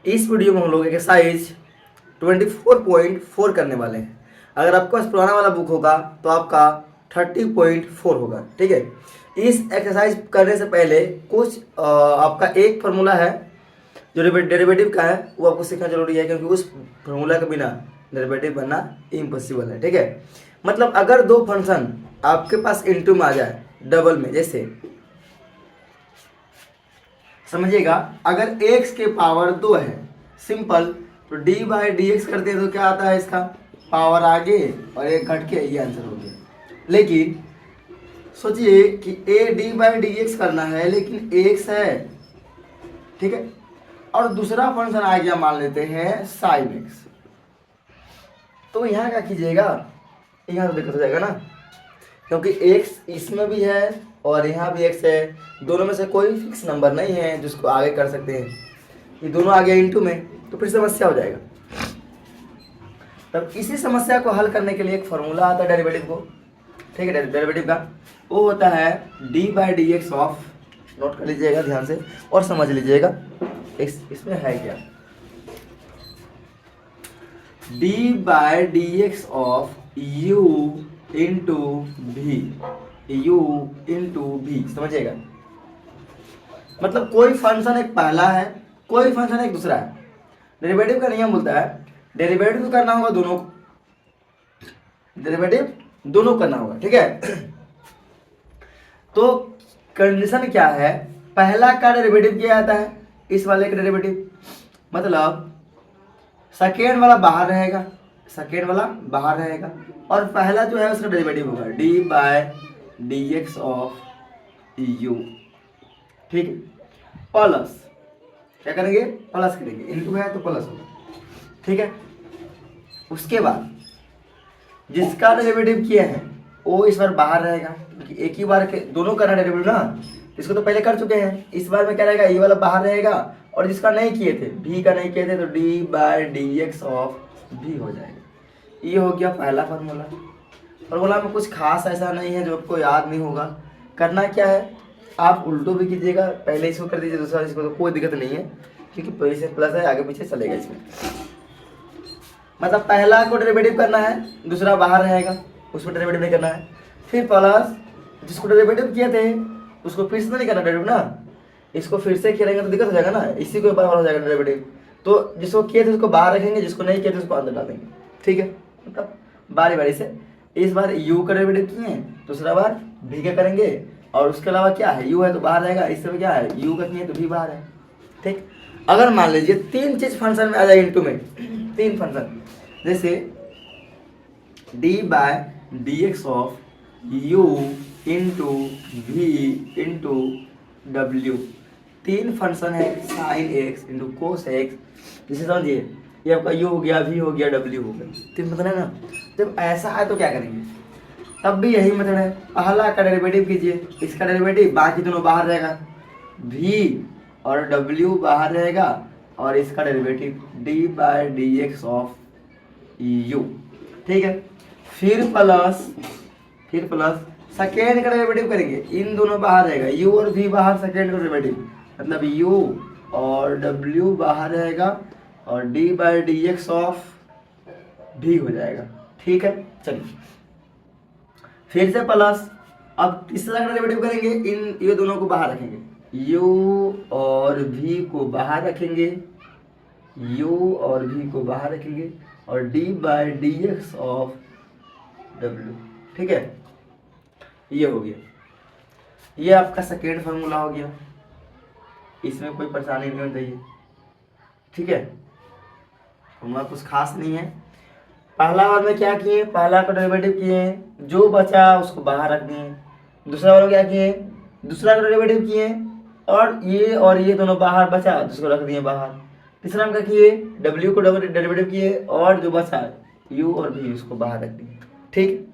इस वीडियो में हम लोग एक्सरसाइज 24.4 करने वाले हैं। अगर आपके पास पुराना वाला बुक होगा तो आपका 30.4 होगा। ठीक है, इस एक्सरसाइज करने से पहले कुछ आपका एक फार्मूला है जो डेरिवेटिव का है, वो आपको सीखना जरूरी है, क्योंकि उस फार्मूला के बिना डेरिवेटिव बनना इम्पॉसिबल है। ठीक है, मतलब अगर दो फंक्शन आपके पास इनटू में आ जाए डबल में, जैसे समझिएगा, अगर x के पावर 2 है सिंपल, तो d/dx करते हैं तो क्या आता है, इसका पावर आगे और एक घट के, ये आंसर हो गया। लेकिन सोचिए कि a d/dx करना है लेकिन x है, ठीक है, और दूसरा फंक्शन आ गया, मान लेते हैं sin x, तो यहाँ क्या कीजिएगा, यहाँ तो दिक्कत हो जाएगा ना, क्योंकि x इसमें भी है और यहाँ भी x है, दोनों में से कोई फिक्स नंबर नहीं है जिसको आगे कर सकते हैं, ये दोनों आ गए इनटू में, तो फिर समस्या हो जाएगा। तब इसी समस्या को हल करने के लिए एक फॉर्मूला आता है डेरिवेटिव को, ठीक है, डेरिवेटिव का, वो होता है d/dx ऑफ, नोट कर लीजिएगा ध्यान से और समझ लीजिएगा इसमें है क्या, d/dx of u into v, समझिएगा। मतलब कोई फंक्शन एक पहला है, कोई फंक्शन एक दूसरा है। डेरिवेटिव का नियम बोलता है डेरिवेटिव करना होगा दोनों को, डेरिवेटिव दोनों करना होगा, ठीक है। तो कंडीशन क्या है, पहला का डेरिवेटिव किया जाता है, इस वाले का डेरिवेटिव, मतलब सेकेंड वाला बाहर रहेगा, सेकेंड वाला बाहर रहेगा, और पहला जो है उसका डेरिवेटिव होगा d/dx ऑफ u, ठीक है, प्लस क्या करेंगे, प्लस करेंगे, इनटू है तो प्लस होगा, ठीक है। उसके बाद जिसका डेरिवेटिव किया है वो इस बार बाहर रहेगा, क्योंकि एक ही बार के दोनों करना डेरिवेटिव ना, इसको तो पहले कर चुके हैं, इस बार में क्या रहेगा, ये वाला बाहर रहेगा, और जिसका नहीं किए थे, v का नहीं किए थे, तो d/dx ऑफ v हो जाएगा। ये हो गया पहला फार्मूला। फार्मूला में कुछ खास ऐसा नहीं है जो आपको याद नहीं होगा। करना क्या है, आप उल्टो भी कीजिएगा, पहले इसको कर दीजिए, दूसरा इसको, तो कोई दिक्कत नहीं है, क्योंकि पीछे प्लस है, आगे पीछे चलेगा इसमें। मतलब पहला को डेरिवेटिव करना है, दूसरा बाहर रहेगा, उसको डेरिवेटिव नहीं करना है, फिर प्लस जिसको डेरिवेटिव किए थे उसको फिर से नहीं करना डेरिवेटिव ना, इसको फिर से खेलेंगे तो दिक्कत हो जाएगा ना, इसी को बार हो जाएगा डेरिवेटिव। तो जिसको किए थे उसको बाहर रखेंगे, जिसको नहीं किए थे उसको अंदर डालेंगे, ठीक है। मतलब बारी बारी से, इस बार u का डेरिवेटिव किए, दूसरा बार v का करेंगे, और उसके अलावा क्या है, u है तो बाहर रहेगा, इस समय क्या है, u का किए तो v बाहर है, ठीक। अगर मान लीजिए तीन चीज फंक्शन में आ जाए इनटू में, तीन फंक्शन, जैसे d/dx of u into v into w, तीन फंक्शन है, sine x into cos x, जैसे समझिए ये आपका u हो गया, v हो गया, w हो गया, तीन मेथड है ना। जब ऐसा है तो क्या करेंगे, तब भी यही मेथड है, पहला का डेरिवेटिव कीजिए, इसका डेरिवेटिव, बाकी दोनों बाहर रहेगा, v और w बाहर रहेगा, और इसका डेरिवेटिव d/dx ऑफ u, ठीक है। फिर प्लस सेकेंड का डेरिवेटिव करेंगे, इन दोनों बाहर रहेगा, u और v बाहर, सेकेंड का डेरिवेटिव मतलब u और w बाहर रहेगा, और d/dx ऑफ v हो जाएगा, ठीक है। चलिए फिर से प्लस, अब तीसरा का डेरिवेटिव करेंगे, इन ये दोनों को बाहर रखेंगे, u और v को बाहर रखेंगे, u और v को बाहर रखेंगे, और d/dx ऑफ w, ठीक है। ये हो गया, ये आपका सेकेंड फार्मूला हो गया, इसमें कोई परेशानी नहीं होनी चाहिए, ठीक है। फार्मूला कुछ खास नहीं है। पहला बार में क्या किए, पहला का डेरिवेटिव किए, जो बचा उसको बाहर रख दिए, दूसरा वाला क्या किए, दूसरा का डेरिवेटिव किए, और ये दोनों बाहर बचा, जिसको रख दिए बाहर। तीसरा में क्या किए, w को डेरिवेटिव किए, और जो बचा u और v उसको बाहर रख दिए, ठीक।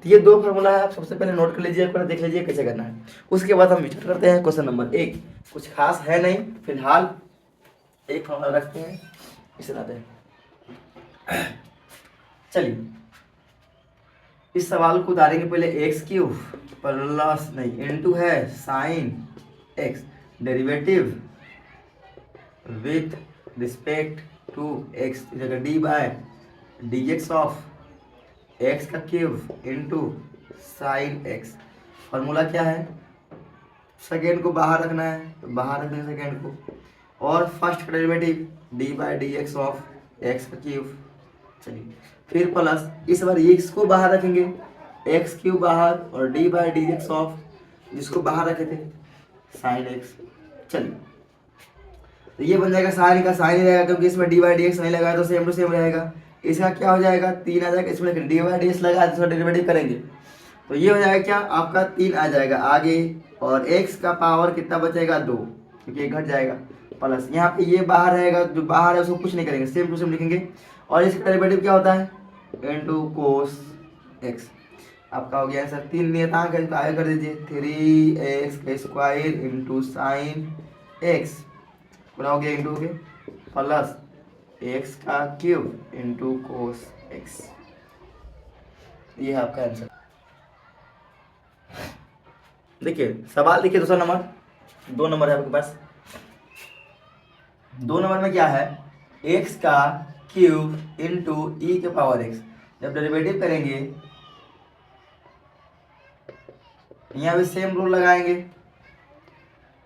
तो ये दो फार्मूला है, आप सबसे पहले नोट कर लीजिए, एक बार देख लीजिए कैसे करना है। उसके बाद हम विचार करते हैं क्वेश्चन नंबर 1, कुछ खास है नहीं, फिलहाल एक फार्मूला रखते हैं, इसे लाते हैं। चलिए इस सवाल को उतारेंगे, पहले एक्स क्यूब प्लस नहीं इनटू है sine x derivative with respect to x जगह d by D x of x का cube into sine x. Formula क्या है, सेकेंड को बाहर रखना है तो बाहर रखना है सेकेंड को, और फर्स्ट का derivative D by D x of x का क्यूब। चलिए फिर प्लस इस बार एक्स को बाहर रखेंगे, एक्स क्यूब बाहर और D by D x of जिसको बाहर रखे थे साइन एक्स। चलिए तो ये बन जाएगा साइन का साइन ही रहेगा क्योंकि इसमें डी बाई डी एक्स नहीं लगा तो सेम टू सेम रहेगा। इसका क्या हो जाएगा 3 आ जाएगा, इसमें डी बाई डी एक्स लगा तो डेरिवेटिव करेंगे तो ये हो जाएगा क्या आपका 3 आ जाएगा आगे, और x का पावर कितना बचेगा 2 क्योंकि ये घट जाएगा, प्लस यहाँ पे ये बाहर रहेगा, जो बाहर है उसको कुछ नहीं करेंगे सेम टू सेम लिखेंगे, और इसका डेरिवेटिव क्या होता है इनटू कोस x। आपका हो गया आंसर। 3 नियतांक है इसको आगे कर दीजिए 3x का स्क्वायर इंटू साइन x पूरा हो गया इंटू के प्लस x का क्यूब इंटू कोस x। ये है आपका आंसर। देखिए सवाल देखिए दूसरा नंबर, 2 नंबर है आपके पास। 2 नंबर में क्या है x का क्यूब इंटू ई के पावर x, जब डेरिवेटिव करेंगे यहाँ भी सेम रूल लगाएंगे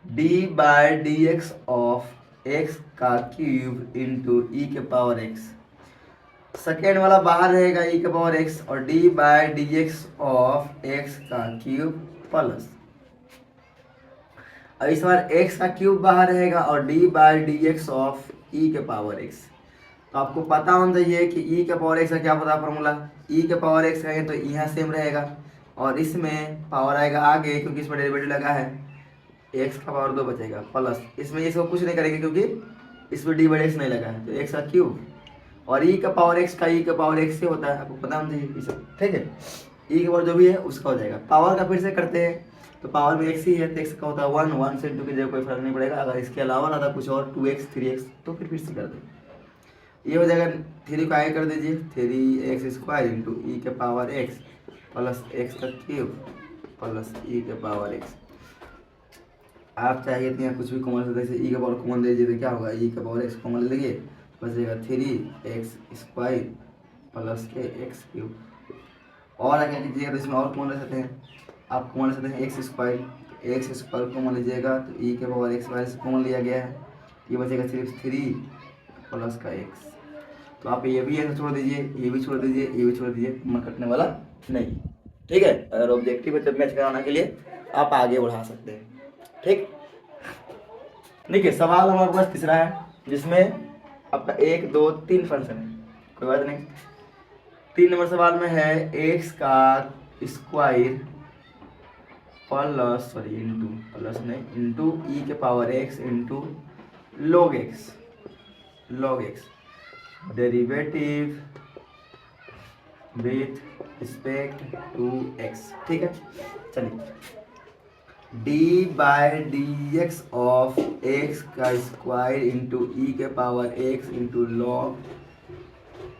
d by D x of x का क्यूब इंटू ई के पावर x। सेकेंड वाला बाहर रहेगा ई के पावर x और d by D x of x का क्यूब प्लस, अब इस बार x का क्यूब बाहर रहेगा और d by D x of e के पावर x। तो आपको पता होना चाहिए कि ई के पावर x का क्या पता फॉर्मूला, ई के पावर x कहेंगे तो यहाँ सेम रहेगा और इसमें पावर आएगा आगे क्योंकि इसमें डेरिवेटिव लगा है, x का पावर 2 बचेगा प्लस इसमें इसको कुछ नहीं करेंगे क्योंकि इसमें डी बाई एक्स नहीं लगा है तो x का क्यूब, और ई का पावर x का ई का पावर x से होता है, आपको पता होना चाहिए। ठीक है ई के पावर जो भी है उसका हो जाएगा। पावर का फिर से करते हैं तो पावर में x ही है तो x का होता है 1, 1 से 2 की जगह कोई फर्क नहीं पड़ेगा। अगर इसके अलावा रहता कुछ और 2x 3x तो फिर से कर दें, ये हो जाएगा 3 को आगे कर दीजिए 3x स्क्वायर इंटू ई के पावर x प्लस x का क्यूब प्लस ई के पावर x। आप चाहिए तो यहाँ कुछ भी कॉमन से ई का पावर कॉमन दे दीजिए तो क्या होगा ई का पावर x कॉमन ले लीजिए बचेगा 3x स्क्वायर प्लस के x क्यूब, और आगे कीजिएगा तो इसमें और कॉमन ले सकते हैं, आप कॉमन ले सकते हैं एक्स स्क्वायर कॉमन लीजिएगा तो ई के पावर एक्स वाई कॉमन लिया गया है, ये बचेगा सिर्फ 3 प्लस का x। तो आप ये भी छोड़ दीजिए, ये भी छोड़ दीजिए, ये भी छोड़ दीजिए, मैं कटने वाला नहीं। ठीक है, अगर ऑब्जेक्टिव है तो मैच कराने के लिए आप आगे बढ़ा सकते हैं। ठीक, देखिए सवाल हमारे पास तीसरा है जिसमें आपका 1 2 3 फंक्शन है, कोई बात नहीं। 3 नंबर सवाल में है एक्स का स्क्वायर प्लस इंटू ई के power x into log x derivative with respect to x। ठीक है, चलिए d by D x of x का स्क्वायर इंटू ई के power x into log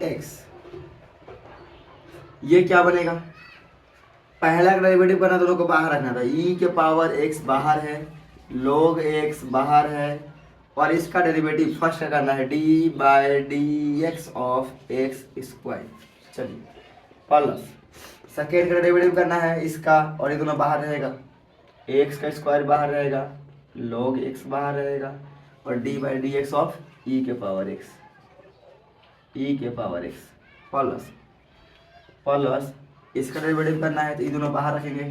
x। ये क्या बनेगा, पहला का डेरिवेटिव करना दोनों को बाहर रखना था, ई के पावर x बाहर है, log x बाहर है, और इसका डेरिवेटिव फर्स्ट का करना है d by D x of x square. चलिए प्लस सेकेंड का डेरिवेटिव करना है इसका, और ये दोनों बाहर रहेगा, x का स्क्वायर बाहर रहेगा, log x बाहर रहेगा, और d by D x of e के पावर x प्लस इसका डेरिवेटिव करना है तो ये दोनों बाहर रखेंगे,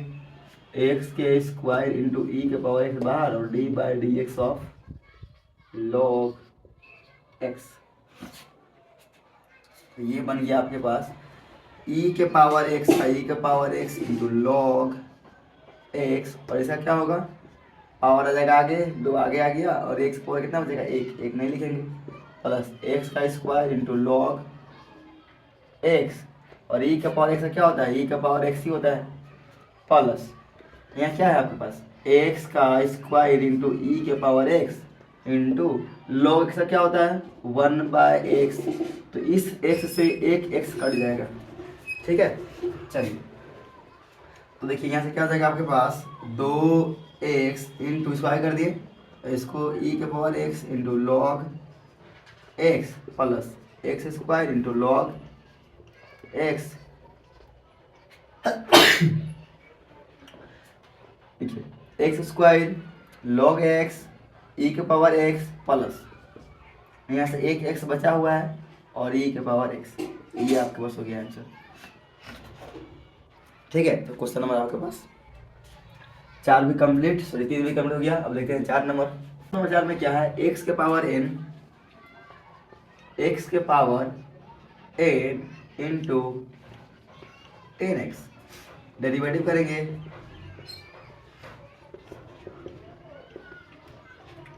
एक्स के स्क्वायर इंटू ई के पावर एक्स बाहर और D by D x of log x. तो ये बन गया आपके पास ई के पावर एक्स का ई के power x into log x, और इसका क्या होगा पावर आ जाएगा आगे, 2 आगे आ गया, और एक्स पावर कितना बचेगा 1 नहीं लिखेंगे, प्लस एक्स का स्क्वायर इंटू लॉग एक्स, और ई का पावर एक्स का क्या होता है ई का पावर एक्स ही होता है, प्लस यहाँ क्या है आपके पास एक्स का स्क्वायर इंटू ई के power x into log x का क्या होता है 1 बाय एक्स, तो इस एक्स से एक एक्स कट जाएगा। ठीक है, चलिए तो देखिए यहाँ से क्या हो जाएगा आपके पास 2x इंटू इसको आगे कर दिए, इसको ई के power x into log x plus x square into log x. देखिए एक्स स्क्वायर लॉग एक्स ई के पावर एक्स प्लस यहाँ से एक एक्स बचा हुआ है और ई के पावर एक्स, ये आपके पास हो गया आंसर। ठीक है, तो क्वेश्चन नंबर आपके पास 4 भी कंप्लीट, सॉरी 3 भी कंप्लीट हो गया। अब देखते हैं 4 नंबर। नंबर 4 में क्या है, एक्स के power N into 10x derivative करेंगे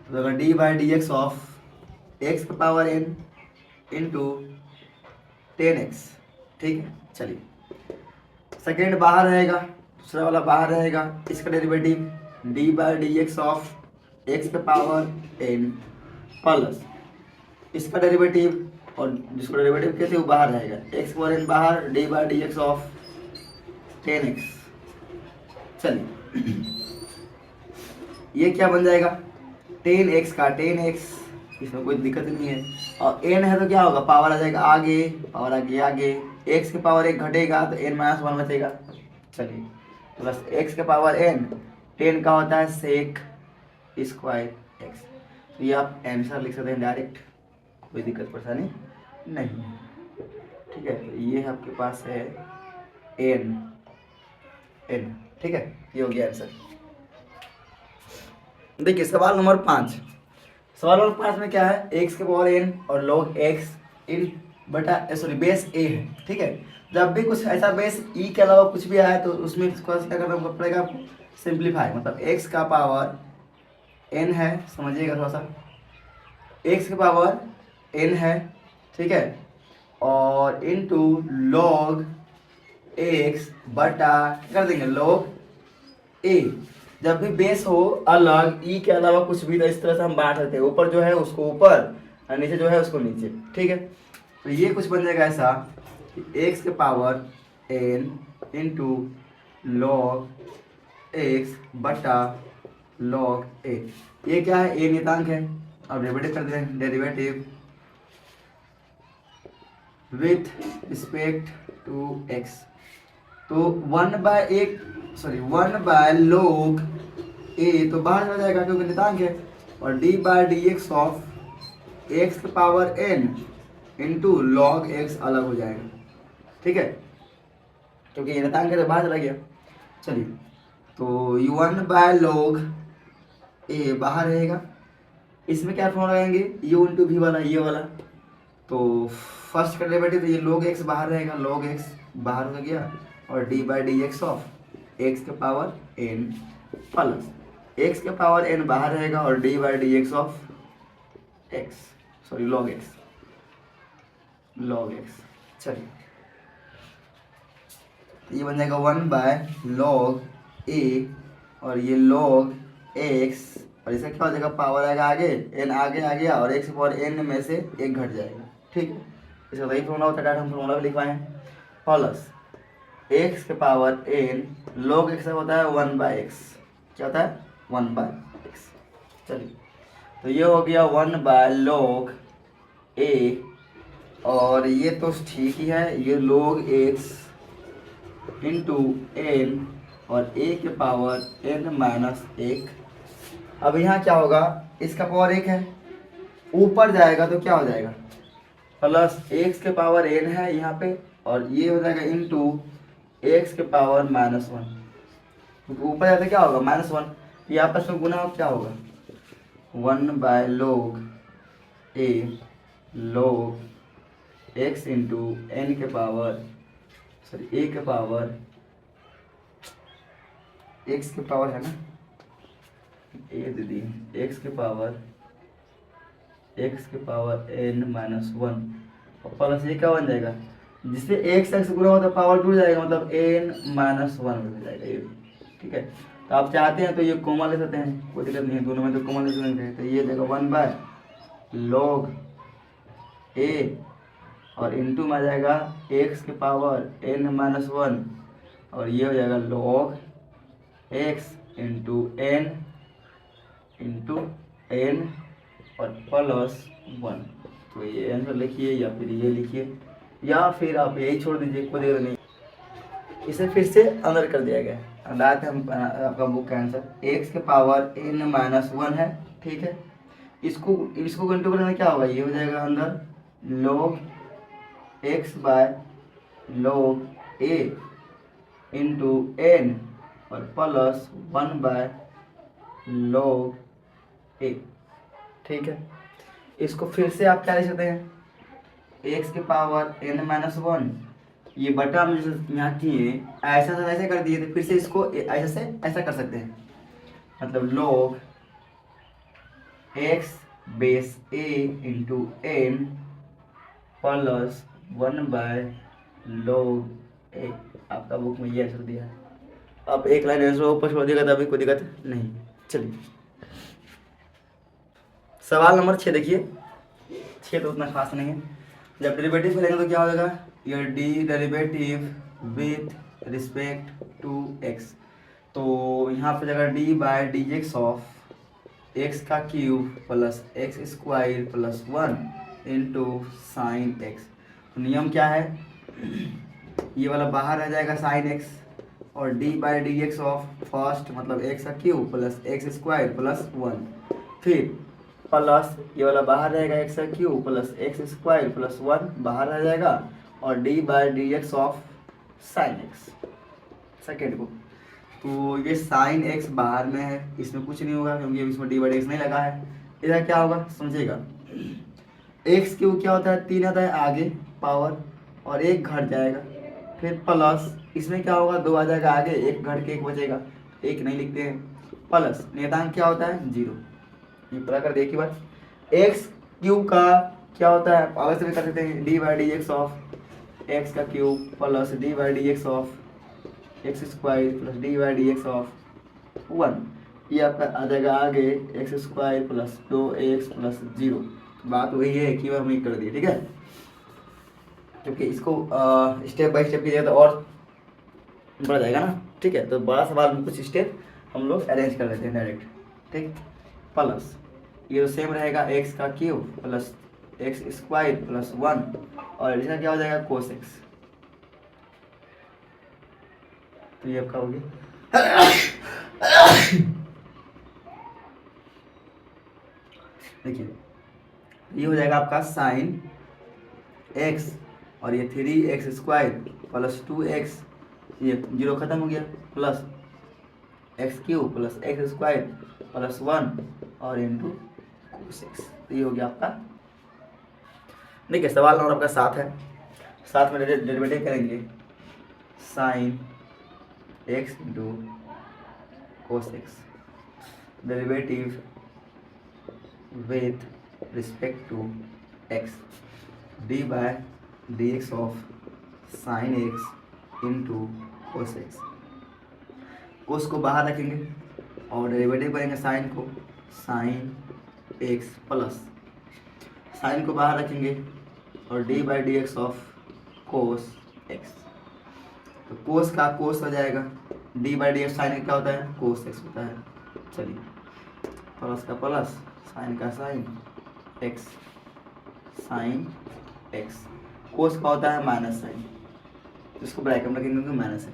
तो D by D x of x के पावर एन इंटू 10x। ठीक है, चलिए सेकेंड बाहर रहेगा, दूसरा वाला बाहर रहेगा, इसका derivative D by D x of x के पावर एन प्लस इसका डेरिवेटिव, और जिसको डेरिवेटिव कहते हैं वो बाहर रहेगा, एक्स पावर एन बाहर, D by D x of 10x। चलिए ये क्या बन जाएगा, 10x का 10x, इसमें कोई दिक्कत नहीं है। और n है तो क्या होगा, पावर आ जाएगा आगे, पावर आगे आगे, x के पावर 1 घटेगा तो n माइनस 1 बचेगा। चलिए तो बस x के पावर n 10 का होता है सेक स्क्वायर x। तो ये आप आंसर लिख सकते हैं डायरेक्ट, कोई दिक्कत परेशानी नहीं। ठीक है, तो ये आपके पास है n। ठीक है, ये हो गया आंसर। देखिए सवाल नंबर 5। सवाल नंबर 5 में क्या है, एक्स के पावर n और log x इन बटा सॉरी बेस a है। ठीक है, जब भी कुछ ऐसा बेस e के अलावा कुछ भी आया तो उसमें क्या करना पड़ेगा आपको, सिंप्लीफाई। मतलब x का पावर n है, समझिएगा थोड़ा सा, x के पावर n है, ठीक है, और इनटू log x बटा कर देंगे log a। जब भी बेस हो अलग ई के अलावा कुछ भी, तो इस तरह से हम बांट सकते हैं, ऊपर जो है उसको ऊपर और नीचे जो है उसको नीचे। ठीक है, तो ये कुछ बन जाएगा ऐसा कि x के power n into log x बटा log a। ये क्या है, a नियतांक है। अब डेरिवेटिव कर दें, derivative with respect to x, तो 1 बाय log a तो बाहर चला जाएगा क्योंकि नियतांक है, और d by D x of x के power n into log x अलग हो जाएगा। ठीक है, क्योंकि ये नियतांक है तो बाहर चला गया। चलिए तो 1 बाय log a बाहर रहेगा, इसमें क्या फॉर्म लगाएंगे, u इंटू वी वाला, ये वाला। तो फर्स्ट का डेरिवेटिव, ये log x बाहर रहेगा, log x बाहर हो गया, और d by D x of x के पावर n प्लस एक्स के पावर n बाहर रहेगा, और d by D x of x, sorry log x। चलिए ये बन जाएगा 1 बाय log a, और ये log x, और इसका क्या हो जाएगा, पावर आएगा आगे, n आगे आ गया, और x के पावर n में से 1 घट जाएगा। ठीक है, इसका वही फॉर्मूला होता है, डायरेक्ट हम फॉर्मूला भी लिखवाएं, प्लस x के पावर n log x होता है 1 बाय x, क्या होता है 1 बाय x। चलिए तो ये हो गया 1 बाय log a, और ये तो ठीक ही है, ये log x इंटू n और a के पावर n माइनस 1। अब यहाँ क्या होगा, इसका पावर 1 है, ऊपर जाएगा तो क्या हो जाएगा, प्लस x के पावर n है यहाँ पे, और ये हो जाएगा इंटू एक्स के पावर -1, क्योंकि ऊपर जाते क्या होगा -1, ये आपस में गुना क्या होगा, 1 by log a log x into n के पावर सॉरी a के पावर x के पावर है ना, a दीदी x के पावर n -1, और प्लस ये क्या बन जाएगा, जिससे x गुना होता है पावर जुड़ जाएगा, मतलब n -1 हो जाएगा ये। ठीक है, तो आप चाहते हैं तो ये कोमा ले सकते हैं, कोई दिक्कत नहीं है, दोनों में तो कोमा ले सकते हैं। तो ये देगा 1 बाय log a, और इंटू में आ जाएगा x के पावर n -1, और ये हो जाएगा log x इंटू n और प्लस 1। तो ये आंसर लिखिए या फिर ये लिखिए, या फिर आप यही छोड़ दीजिए, कोई दिक्कत नहीं। इसे फिर से अंदर कर दिया गया है। लाते हम आपका बुक का आंसर एक्स के पावर n माइनस वन है, ठीक है। इसको इसको कंट्रोल करने में क्या होगा, ये हो जाएगा अंदर log x by log a into n और plus one by log a, ठीक है। इसको फिर से आप क्या लिख सकते हैं, एक्स के पावर n माइनस वन, ये बटा हम जैसे यहाँ किए ऐसा से ऐसे कर दिए, तो फिर से इसको ऐसा से ऐसा कर सकते हैं, मतलब log x base a into N plus one by log a। आपका बुक में ये आंसर दिया है। आप एक लाइन आंसर ऊपर छोड़ दिएगा तो अभी कोई दिक्कत नहीं। चलिए सवाल नंबर 6 देखिए। 6 तो उतना खास नहीं है। जब डेरिवेटिव करेंगे तो क्या हो जाएगा, your d derivative with respect to x. तो यहाँ पे जाएगा d by D x of x का cube plus x square plus one into sine x. तो नियम क्या है, ये वाला बाहर रह जाएगा साइन एक्स, और D by D x of first मतलब एक्स का cube plus x square plus one, फिर प्लस ये वाला बाहर रहेगा एक्स का cube plus x square plus one बाहर रह जाएगा, और D by D x of sine x second को। तो ये साइन एक्स बाहर में है, इसमें कुछ नहीं होगा क्योंकि इसमें डी बाई डी एक्स नहीं लगा है। इधर क्या होगा समझिएगा, एक्स क्यूब क्या होता है, 3 आता है आगे पावर और एक घट जाएगा, फिर प्लस इसमें क्या होगा, 2 आ जाएगा आगे, एक घट के एक बचेगा, एक नहीं लिखते हैं, प्लस नियतांक क्या होता है 0। ये पूरा कर देखिए बात। एक्स क्यूब का क्या होता है, पावर से भी कर सकते हैं, d by D x of x का cube plus d by D x of x square plus d by D x of one. ये आपका आ जाएगा आगे x square plus 2x plus 0। बात वही है कि वह हमने कर दिए, ठीक है। क्योंकि इसको स्टेप बाय स्टेप कीजिएगा तो और बढ़ जाएगा ना, ठीक है। तो बड़ा सवाल में कुछ स्टेप हम लोग अरेंज कर लेते हैं डायरेक्ट, ठीक। प्लस ये तो सेम रहेगा एक्स का cube plus x square plus one, और इसका क्या हो जाएगा कोस एक्स। तो ये आपका होगी देखिए, ये हो जाएगा आपका साइन एक्स, और ये 3x स्क्वायर प्लस 2x, ये 0 खत्म हो गया, plus x cube plus x square plus 1 और इंटू कोस एक्स। तो ये हो गया आपका। देखिए सवाल नंबर आपका 7 है। 7 में डेरिवेटिव करेंगे sine x into cos x, derivative with respect to x, d by D x of sine x into cos x. Cos को बाहर रखेंगे और डेरिवेटिव करेंगे साइन को, साइन एक्स प्लस साइन को बाहर रखेंगे और D by D x of cos X. तो कोस का कोस हो जाएगा, D by D X sine क्या होता है, कोस एक्स होता है। चलिए प्लस का प्लस, साइन का साइन, एक्स साइन एक्स, कोस का होता है माइनस साइन, इसको ब्रैकेट में रखेंगे क्योंकि माइनस है।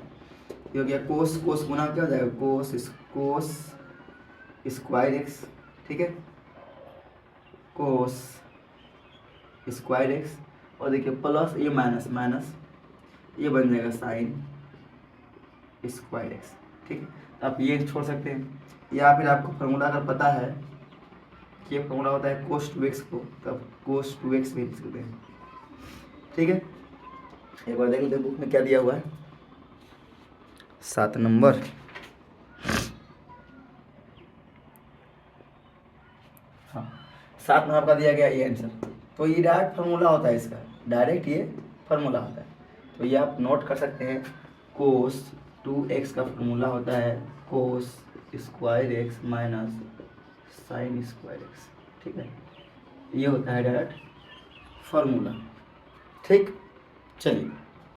ये हो गया कोस, कोस गुना क्या हो जाएगा, कोस स्क्वायर एक्स, ठीक है, कोस स्क्वायर एक्स, और देखिए प्लस ये माइनस माइनस, ये बन जाएगा साइन स्क्वायर एक्स, ठीक है। तो आप ये छोड़ सकते हैं, या फिर आपको फॉर्मूला अगर पता है कि ये फॉर्मूला होता है कोस 2x को, तब कोस 2x भी लिख सकते हैं, ठीक है। एक बार देख लेते हैं बुक में क्या दिया हुआ है। 7 नंबर, हाँ 7 नंबर का दिया गया ये आंसर। तो ये डायरेक्ट फार्मूला होता है इसका, डायरेक्ट ये फार्मूला होता है। तो ये आप नोट कर सकते हैं, कोस 2x का फार्मूला होता है cos square x minus sine square x, ठीक है। ये होता है डायरेक्ट फार्मूला, ठीक। चलिए